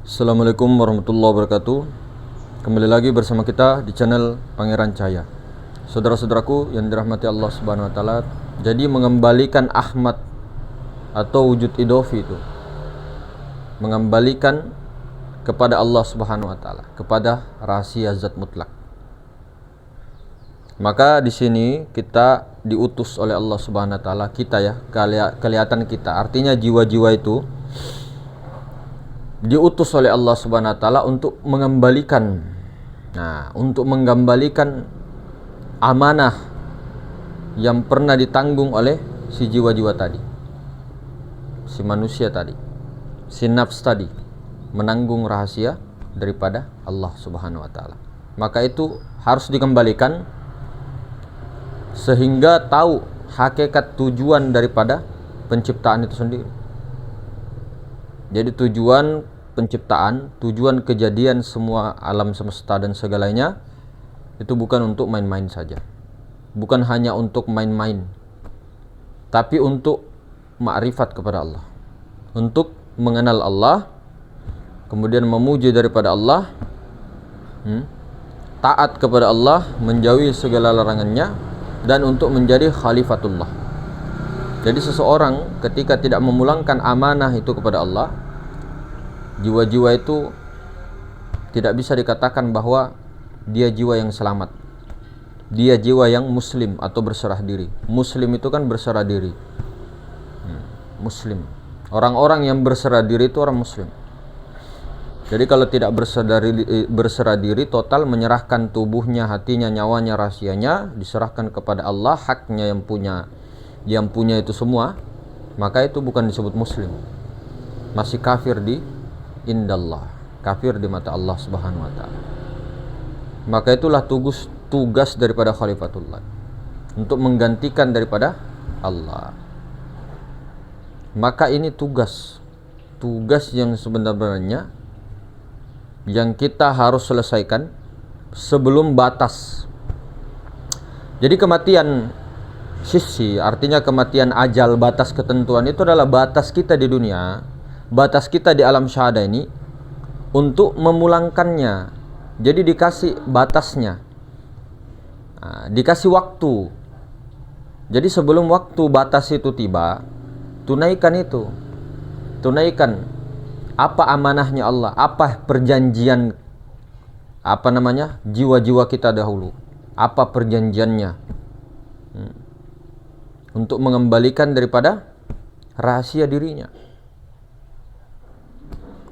Assalamualaikum warahmatullahi wabarakatuh. Kembali lagi bersama kita di channel Pangeran Cahaya. Saudara-saudaraku yang dirahmati Allah Subhanahu wa taala, jadi mengembalikan Ahmad atau wujud idofi itu mengembalikan kepada Allah Subhanahu wa taala, kepada rahasia zat mutlak. Maka di sini kita diutus oleh Allah Subhanahu wa taala, kita ya, kelihatan kita. Artinya jiwa-jiwa itu diutus oleh Allah Subhanahu wa taala untuk mengembalikan. Untuk mengembalikan amanah yang pernah ditanggung oleh si jiwa-jiwa tadi. Si manusia tadi, si nafs tadi, menanggung rahasia daripada Allah Subhanahu wa taala. Maka itu harus dikembalikan sehingga tahu hakikat tujuan daripada penciptaan itu sendiri. Jadi tujuan penciptaan, tujuan kejadian semua alam semesta dan segalanya itu bukan untuk main-main saja. Bukan hanya untuk main-main, tapi untuk makrifat kepada Allah, untuk mengenal Allah, kemudian memuji daripada Allah, taat kepada Allah, menjauhi segala larangannya, dan untuk menjadi khalifatullah. Jadi seseorang ketika tidak memulangkan amanah itu kepada Allah, jiwa-jiwa itu tidak bisa dikatakan bahwa dia jiwa yang selamat. Dia jiwa yang muslim atau berserah diri. Muslim itu kan berserah diri. Muslim. Orang-orang yang berserah diri itu orang muslim. Jadi kalau tidak berserah diri total, menyerahkan tubuhnya, hatinya, nyawanya, rahasianya diserahkan kepada Allah, haknya yang punya itu semua, maka itu bukan disebut muslim. Masih kafir di indallah, kafir di mata Allah Subhanahu wa taala. Maka itulah tugas daripada khalifatullah, untuk menggantikan daripada Allah. Maka ini tugas yang sebenarnya yang kita harus selesaikan sebelum batas. Jadi kematian sisi, artinya kematian ajal, batas ketentuan itu adalah batas kita di dunia, batas kita di alam syahadah ini untuk memulangkannya. Jadi dikasih batasnya, dikasih waktu. Jadi sebelum waktu batas itu tiba, tunaikan apa amanahnya Allah, apa perjanjian, jiwa-jiwa kita dahulu, apa perjanjiannya, untuk mengembalikan daripada rahasia dirinya.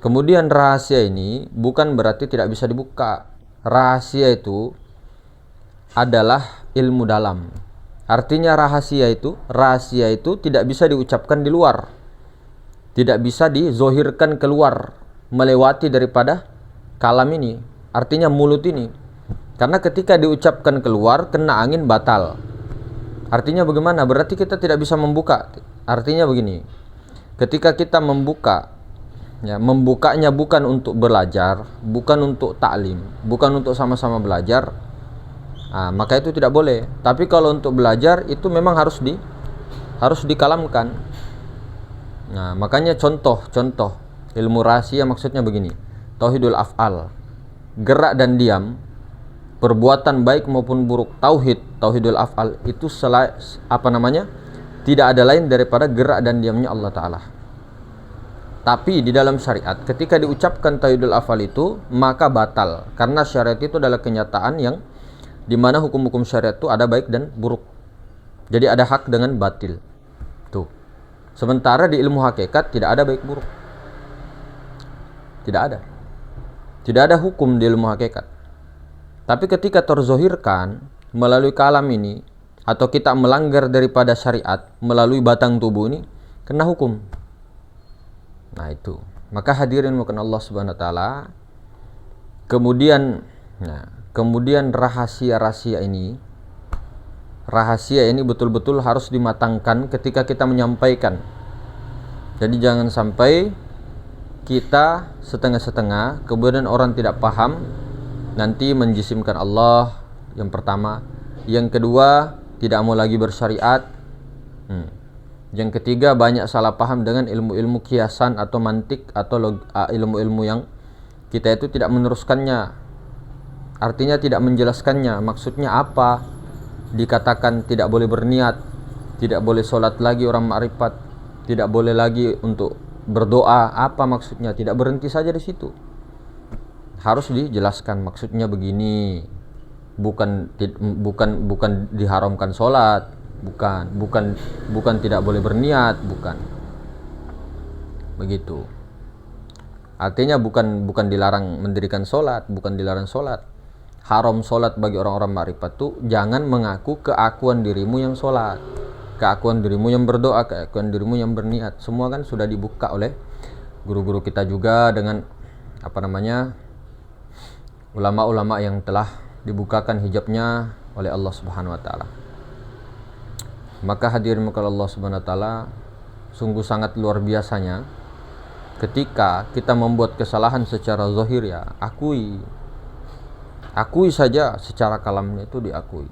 Kemudian rahasia ini bukan berarti tidak bisa dibuka. Rahasia itu adalah ilmu dalam. Artinya rahasia itu tidak bisa diucapkan di luar, tidak bisa dizohirkan keluar, melewati daripada kalam ini, artinya mulut ini. Karena ketika diucapkan keluar, kena angin, batal. Artinya bagaimana? Berarti kita tidak bisa membuka. Artinya begini, ketika kita membukanya bukan untuk belajar, bukan untuk taklim, bukan untuk sama-sama belajar, maka itu tidak boleh. Tapi kalau untuk belajar itu memang harus dikalamkan. Makanya contoh ilmu rahasia maksudnya begini, tauhidul af'al, gerak dan diam, perbuatan baik maupun buruk, tauhidul af'al itu tidak ada lain daripada gerak dan diamnya Allah Ta'ala. Tapi di dalam syariat ketika diucapkan tauhidul af'al itu maka batal, karena syariat itu adalah kenyataan yang dimana hukum-hukum syariat itu ada baik dan buruk. Jadi ada hak dengan batil. Tuh. Sementara di ilmu hakikat tidak ada baik buruk. Tidak ada hukum di ilmu hakikat. Tapi ketika terzohirkan melalui kalam ini, atau kita melanggar daripada syariat melalui batang tubuh ini, kena hukum. Itu. Maka hadirin mungkin Allah Subhanahu wa taala. Kemudian rahasia ini betul-betul harus dimatangkan ketika kita menyampaikan. Jadi jangan sampai kita setengah-setengah, kemudian orang tidak paham, nanti menjisimkan Allah yang pertama, yang kedua tidak mau lagi bersyariat, Yang ketiga, banyak salah paham dengan ilmu-ilmu kiasan atau mantik atau ilmu-ilmu yang kita itu tidak meneruskannya, artinya tidak menjelaskannya. Maksudnya apa dikatakan tidak boleh berniat, tidak boleh sholat lagi orang ma'rifat, tidak boleh lagi untuk berdoa? Apa maksudnya? Tidak berhenti saja di situ, harus dijelaskan. Maksudnya begini, bukan diharamkan sholat, bukan tidak boleh berniat, bukan begitu. Artinya bukan dilarang mendirikan sholat, bukan dilarang sholat. Haram sholat bagi orang-orang makrifat tuh jangan mengaku keakuan dirimu yang sholat, keakuan dirimu yang berdoa, keakuan dirimu yang berniat. Semua kan sudah dibuka oleh guru-guru kita juga dengan ulama-ulama yang telah dibukakan hijabnya oleh Allah Subhanahu wa taala. Maka hadirin Allah Subhanahu wa taala, sungguh sangat luar biasanya ketika kita membuat kesalahan secara zahir, ya akui saja, secara kalamnya itu diakui,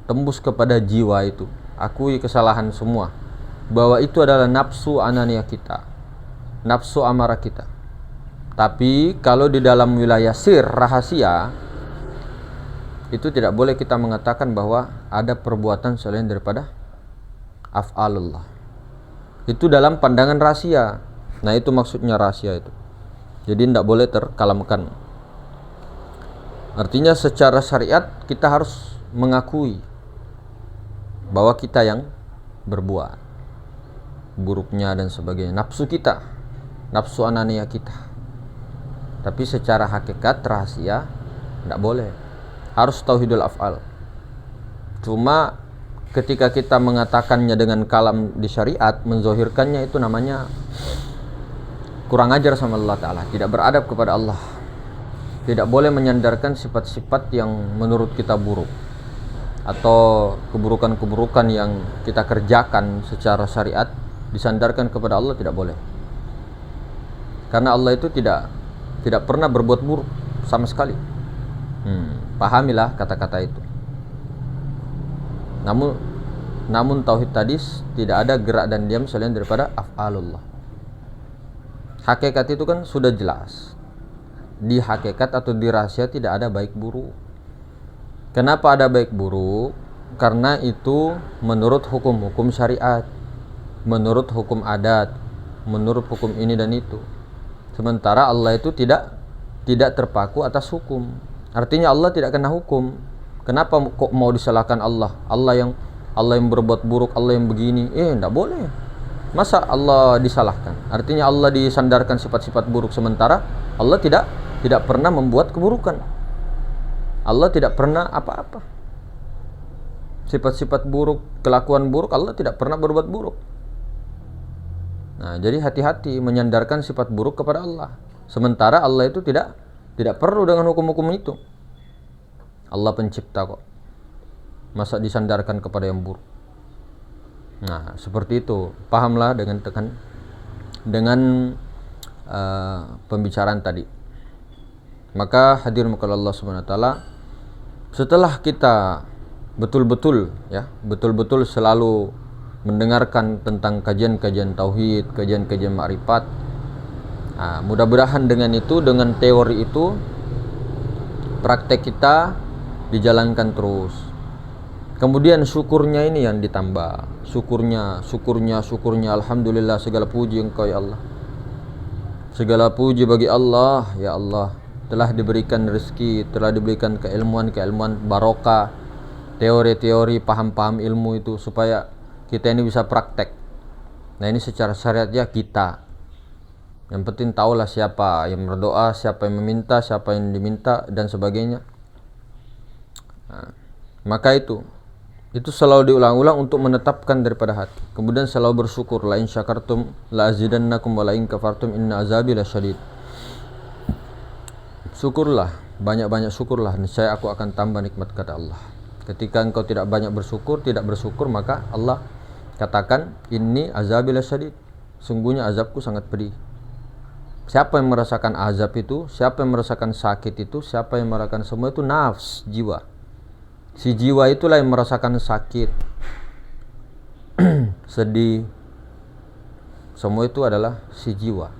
tembus kepada jiwa itu, akui kesalahan semua, bahwa itu adalah nafsu ananiyah kita, nafsu amarah kita. Tapi kalau di dalam wilayah sir, rahasia, itu tidak boleh kita mengatakan bahwa ada perbuatan selain daripada af'alullah. Itu dalam pandangan rahasia. Nah, itu maksudnya rahasia itu. Jadi tidak boleh terkalamkan. Artinya secara syariat kita harus mengakui bahwa kita yang berbuat buruknya dan sebagainya, nafsu kita, nafsu ananiyah kita. Tapi secara hakikat rahasia tidak boleh, harus tauhidul af'al. Cuma ketika kita mengatakannya dengan kalam di syariat, menzohirkannya, itu namanya kurang ajar sama Allah Ta'ala, tidak beradab kepada Allah. Tidak boleh menyandarkan sifat-sifat yang menurut kita buruk atau keburukan-keburukan yang kita kerjakan secara syariat disandarkan kepada Allah, tidak boleh. Karena Allah itu tidak pernah berbuat buruk sama sekali. Pahamilah kata-kata itu. Namun tauhid tadi tidak ada gerak dan diam selain daripada af'alullah. Hakikat itu kan sudah jelas. Di hakikat atau di rahasia tidak ada baik buruk. Kenapa ada baik buruk? Karena itu menurut hukum-hukum syariat, menurut hukum adat, menurut hukum ini dan itu. Sementara Allah itu tidak terpaku atas hukum. Artinya Allah tidak kena hukum. Kenapa kok mau disalahkan Allah? Allah yang berbuat buruk, Allah yang begini. Tidak boleh. Masa Allah disalahkan? Artinya Allah disandarkan sifat-sifat buruk, sementara Allah tidak pernah membuat keburukan. Allah tidak pernah apa-apa. Sifat-sifat buruk, kelakuan buruk, Allah tidak pernah berbuat buruk. Nah, jadi hati-hati menyandarkan sifat buruk kepada Allah. Sementara Allah itu tidak perlu dengan hukum-hukum itu. Allah pencipta kok, masa disandarkan kepada yang buruk? Nah, seperti itu. Pahamlah dengan pembicaraan tadi. Maka hadirin Allah Subhanahu wa taala, setelah kita betul-betul selalu mendengarkan tentang kajian-kajian tauhid, kajian-kajian makrifat, mudah-mudahan dengan itu, dengan teori itu, praktek kita dijalankan terus. Kemudian syukurnya ini yang ditambah. Syukurnya. Alhamdulillah, segala puji Engkau ya Allah. Segala puji bagi Allah, ya Allah. Telah diberikan rezeki, telah diberikan keilmuan barokah, teori-teori, paham-paham ilmu itu, supaya kita ini bisa praktek. Nah, ini secara syariatnya kita. Yang penting tahulah siapa yang berdoa, siapa yang meminta, siapa yang diminta, dan sebagainya. Nah, maka itu selalu diulang-ulang untuk menetapkan daripada hati. Kemudian selalu bersyukur, la in syakartum la azidannakum wa la in kafartum inna azabi lasyadid. Syukurlah, banyak-banyak syukurlah, niscaya aku akan tambah nikmat, kata Allah. Ketika engkau tidak banyak bersyukur, maka Allah katakan, inni azabi lasyadid, sungguhnya azabku sangat pedih. Siapa yang merasakan azab itu, siapa yang merasakan sakit itu, siapa yang merasakan semua itu? Nafs, jiwa. Si jiwa itulah yang merasakan sakit, sedih, semua itu adalah si jiwa.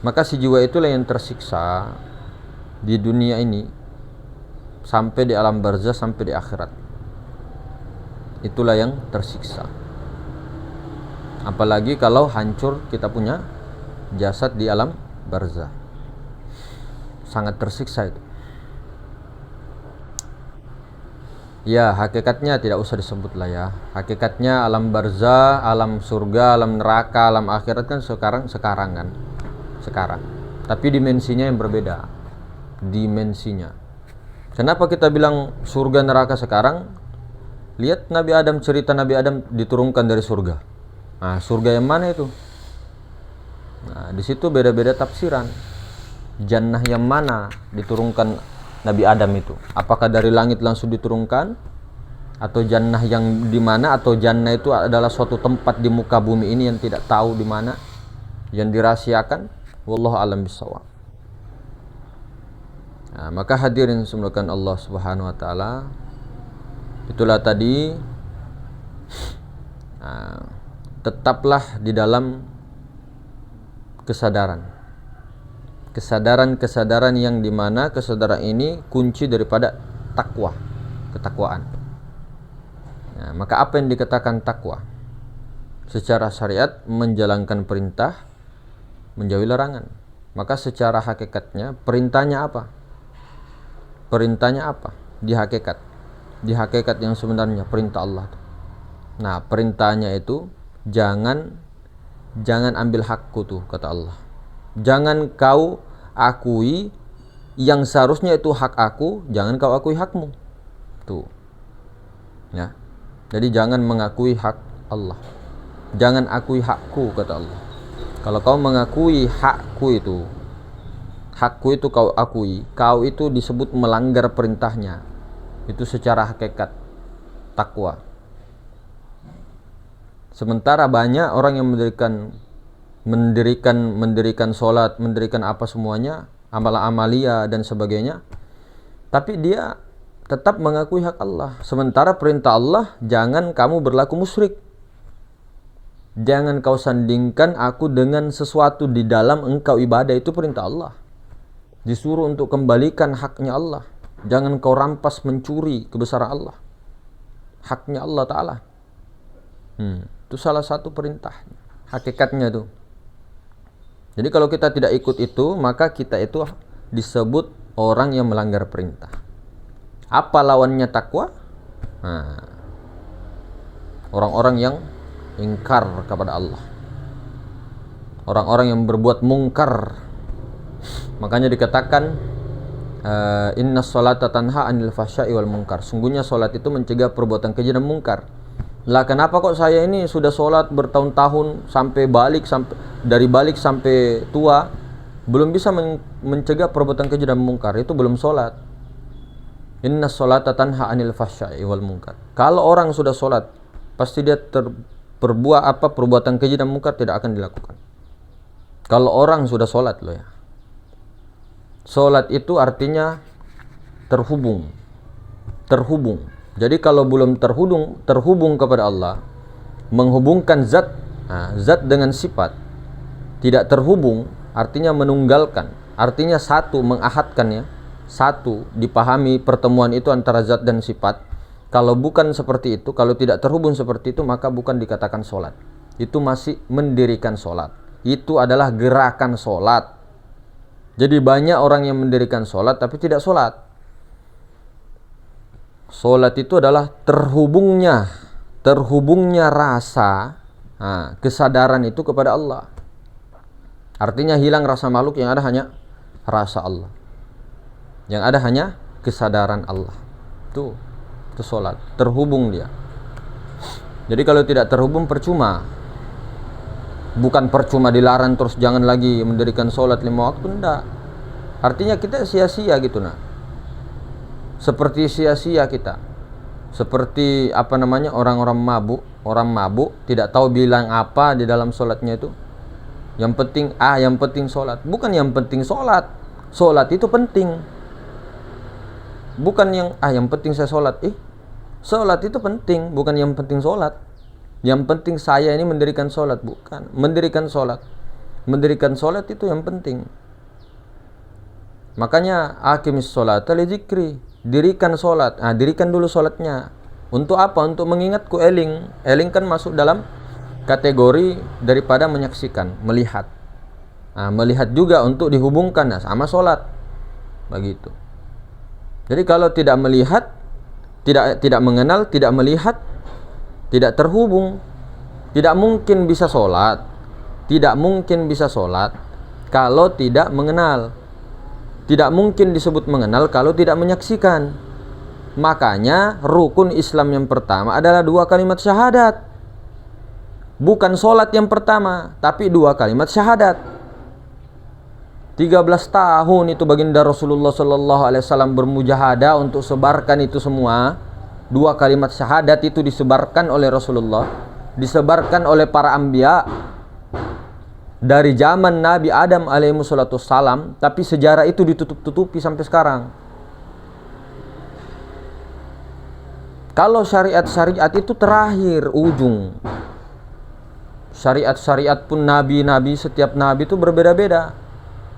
Maka si jiwa itulah yang tersiksa di dunia ini sampai di alam barzah, sampai di akhirat. Itulah yang tersiksa. Apalagi kalau hancur kita punya jasad di alam barzah, sangat tersiksa itu. Ya, hakikatnya tidak usah disebut lah ya. Hakikatnya alam barzah, alam surga, alam neraka, alam akhirat kan sekarang kan. Sekarang. Tapi dimensinya yang berbeda. Dimensinya. Kenapa kita bilang surga neraka sekarang? Lihat Nabi Adam, cerita Nabi Adam diturunkan dari surga. Nah, surga yang mana itu? Nah, di situ beda-beda tafsiran. Jannah yang mana diturunkan Nabi Adam itu? Apakah dari langit langsung diturunkan? Atau jannah yang di mana? Atau jannah itu adalah suatu tempat di muka bumi ini yang tidak tahu di mana, yang dirahasiakan? Wallahu a'lam bishawab. Nah, maka hadirin semoga Allah Subhanahu wa taala, itulah tadi, tetaplah di dalam kesadaran yang dimana kesadaran ini kunci daripada takwa, ketakwaan. Nah, maka apa yang dikatakan takwa? Secara syariat menjalankan perintah, menjauhi larangan. Maka secara hakikatnya perintahnya apa? Perintahnya apa? Di hakikat yang sebenarnya perintah Allah. Nah, perintahnya itu jangan ambil hakku tuh, kata Allah. Jangan kau akui yang seharusnya itu hak aku, jangan kau akui hakmu. Tuh. Ya. Jadi jangan mengakui hak Allah. Jangan akui hakku, kata Allah. Kalau kau mengakui hakku itu kau akui, kau itu disebut melanggar perintahnya. Itu secara hakikat takwa. Sementara banyak orang yang mendirikan sholat, mendirikan apa semuanya, amalia dan sebagainya, tapi dia tetap mengakui hak Allah. Sementara perintah Allah, jangan kamu berlaku musyrik. Jangan kau sandingkan aku dengan sesuatu di dalam engkau ibadah. Itu perintah Allah. Disuruh untuk kembalikan haknya Allah. Jangan kau rampas, mencuri kebesaran Allah. Haknya Allah Ta'ala. Itu salah satu perintah. Hakikatnya tuh. Jadi kalau kita tidak ikut itu, maka kita itu disebut orang yang melanggar perintah. Apa lawannya takwa? Nah, orang-orang yang ingkar kepada Allah. Orang-orang yang berbuat mungkar. Makanya dikatakan inna sholata tanha anil fahsya'i wal munkar. Sungguhnya sholat itu mencegah perbuatan keji dan mungkar. Lah kenapa kok saya ini sudah sholat bertahun-tahun dari balik sampai tua belum bisa mencegah perbuatan keji dan mungkar? Itu belum sholat. Inna sholata tanha anil fahsya'i wal munkar. Kalau orang sudah sholat, pasti dia perbuatan keji dan mungkar tidak akan dilakukan. Kalau orang sudah sholat loh ya. Sholat itu artinya terhubung. Jadi kalau belum terhubung kepada Allah, menghubungkan zat dengan sifat, tidak terhubung, artinya menunggalkan, artinya satu, mengahadkan ya, satu, dipahami pertemuan itu antara zat dan sifat. Kalau bukan seperti itu, kalau tidak terhubung seperti itu, maka bukan dikatakan sholat. Itu masih mendirikan sholat. Itu adalah gerakan sholat. Jadi banyak orang yang mendirikan sholat tapi tidak sholat. Sholat itu adalah terhubungnya rasa, kesadaran itu kepada Allah. Artinya hilang rasa makhluk, yang ada hanya rasa Allah. Yang ada hanya kesadaran Allah. Itu sholat, terhubung dia. Jadi kalau tidak terhubung percuma. Bukan percuma dilarang terus jangan lagi mendirikan sholat 5 waktu, enggak. Artinya kita sia-sia gitu nah. Seperti sia-sia kita. Seperti orang-orang mabuk. Orang mabuk tidak tahu bilang apa di dalam sholatnya itu. Yang penting sholat. Bukan yang penting sholat. Sholat itu penting. Bukan yang penting saya sholat. Sholat itu penting. Bukan yang penting sholat. Yang penting saya ini mendirikan sholat. Bukan. Mendirikan sholat. Mendirikan sholat itu yang penting. Makanya aqimis sholata li dzikri, dirikan sholat. Dirikan dulu sholatnya. Untuk apa? Untuk mengingatku. Eling kan masuk dalam kategori daripada menyaksikan, melihat. Melihat juga untuk dihubungkan sama sholat. Begitu. Jadi kalau tidak melihat, tidak mengenal, tidak melihat, tidak terhubung, tidak mungkin bisa sholat. Tidak mungkin bisa sholat kalau tidak mengenal. Tidak mungkin disebut mengenal kalau tidak menyaksikan. Makanya rukun Islam yang pertama adalah 2 kalimat syahadat. Bukan sholat yang pertama, tapi 2 kalimat syahadat. 13 tahun itu baginda Rasulullah SAW bermujahadah untuk sebarkan itu semua. 2 kalimat syahadat itu disebarkan oleh Rasulullah, disebarkan oleh para anbiya dari zaman Nabi Adam alaihissalam, tapi sejarah itu ditutup-tutupi sampai sekarang. Kalau syariat-syariat itu terakhir, ujung. Syariat-syariat pun nabi-nabi, setiap nabi itu berbeda-beda.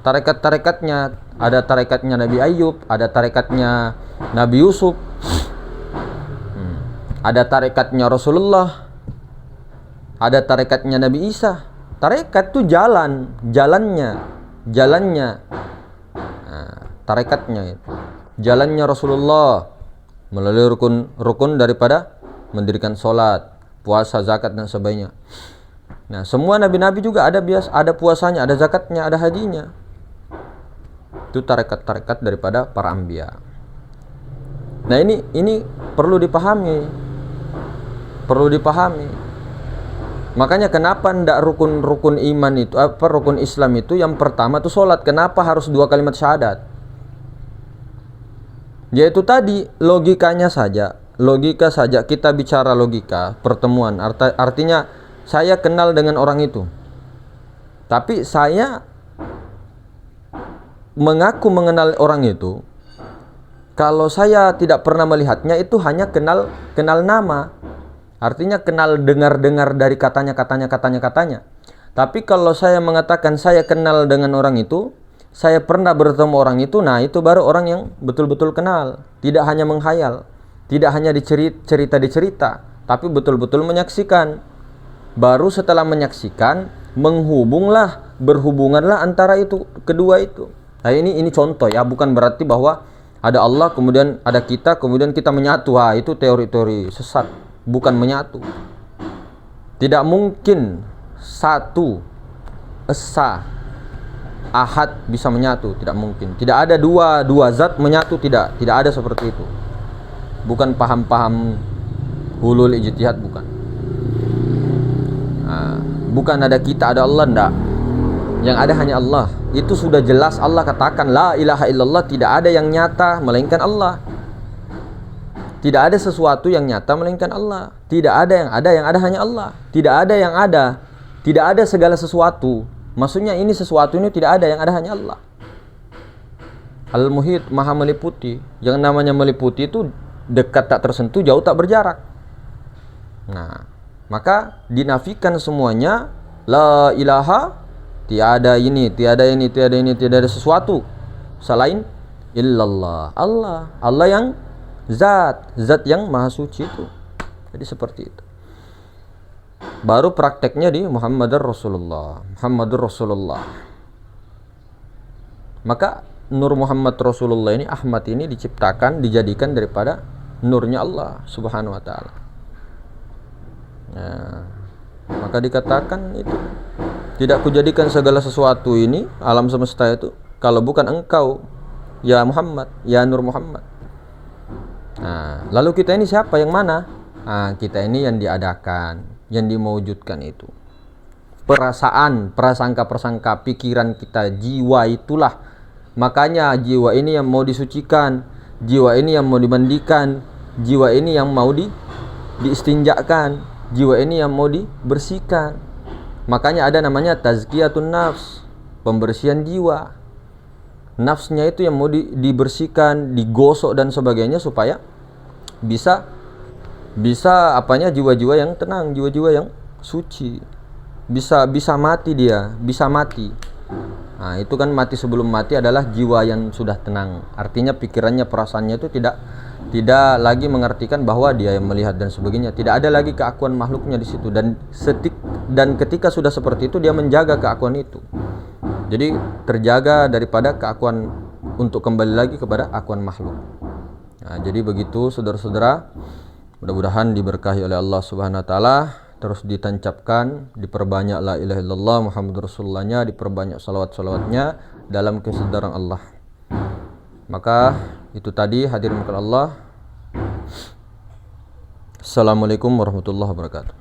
Tarekat-tarekatnya, ada tarekatnya Nabi Ayub, ada tarekatnya Nabi Yusuf, ada tarekatnya Rasulullah, ada tarekatnya Nabi Isa. Tarekat itu jalannya. Tarekatnya itu jalannya Rasulullah melalui rukun daripada mendirikan sholat, puasa, zakat dan sebagainya. Nah, semua nabi-nabi juga ada puasanya, ada zakatnya, ada hajinya. Itu tarekat-tarekat daripada para anbiya. Nah, ini perlu dipahami. Makanya kenapa ndak rukun iman itu, rukun Islam itu yang pertama itu sholat. Kenapa harus 2 kalimat syahadat? Yaitu tadi logika saja, kita bicara logika pertemuan. Artinya saya kenal dengan orang itu, tapi saya mengaku mengenal orang itu. Kalau saya tidak pernah melihatnya, itu hanya kenal nama. Artinya kenal dengar dari katanya. Tapi kalau saya mengatakan saya kenal dengan orang itu, saya pernah bertemu orang itu, nah itu baru orang yang betul-betul kenal. Tidak hanya menghayal, tidak hanya cerita, tapi betul-betul menyaksikan. Baru setelah menyaksikan, berhubunganlah antara itu kedua itu. Nah, ini contoh ya, bukan berarti bahwa ada Allah kemudian ada kita, kemudian kita menyatu. Itu teori-teori sesat. Bukan menyatu. Tidak mungkin satu esa ahad bisa menyatu, tidak mungkin. Tidak ada dua zat menyatu, tidak ada seperti itu. Bukan paham-paham hulul ijtihad, bukan. Bukan ada kita, ada Allah, enggak. Yang ada hanya Allah. Itu sudah jelas Allah katakan la ilaha illallah, tidak ada yang nyata melainkan Allah. Tidak ada sesuatu yang nyata melainkan Allah. Tidak ada yang ada hanya Allah. Tidak ada yang ada. Tidak ada segala sesuatu. Maksudnya ini sesuatu ini tidak ada, yang ada hanya Allah. Al-Muhit, maha meliputi. Yang namanya meliputi itu dekat tak tersentuh, jauh tak berjarak. Nah, maka dinafikan semuanya. La ilaha, tiada ada sesuatu selain illallah. Allah yang zat yang maha suci itu. Jadi seperti itu. Baru prakteknya di Muhammadur Rasulullah. Maka Nur Muhammad Rasulullah ini, Ahmad ini dijadikan daripada nurnya Allah Subhanahu wa taala. Nah, maka dikatakan itu, tidak kujadikan segala sesuatu ini alam semesta itu kalau bukan engkau ya Muhammad, ya Nur Muhammad. Nah, lalu kita ini siapa, yang mana? Kita ini yang diadakan, yang dimewujudkan itu. Perasaan, prasangka, pikiran kita, jiwa itulah. Makanya jiwa ini yang mau disucikan, jiwa ini yang mau dimandikan, jiwa ini yang mau diistinjakan, jiwa ini yang mau dibersihkan. Makanya ada namanya tazkiyatun nafs, pembersihan jiwa. Nafsnya itu yang mau dibersihkan, digosok dan sebagainya supaya bisa jiwa-jiwa yang tenang, jiwa-jiwa yang suci. bisa mati dia, bisa mati. Nah, itu kan mati sebelum mati adalah jiwa yang sudah tenang. Artinya pikirannya, perasaannya itu tidak lagi mengartikan bahwa dia yang melihat dan sebagainya. Tidak ada lagi keakuan makhluknya di situ, dan ketika sudah seperti itu dia menjaga keakuan itu. Jadi terjaga daripada keakuan untuk kembali lagi kepada akuan makhluk. Nah, jadi begitu saudara-saudara. Mudah-mudahan diberkahi oleh Allah Subhanahu wa taala. Terus ditancapkan, diperbanyak la ilaha illallah Muhammadur Rasulullahnya, diperbanyak salawat-salawatnya dalam kesadaran Allah. Maka itu tadi hadirin Allah. Assalamualaikum warahmatullahi wabarakatuh.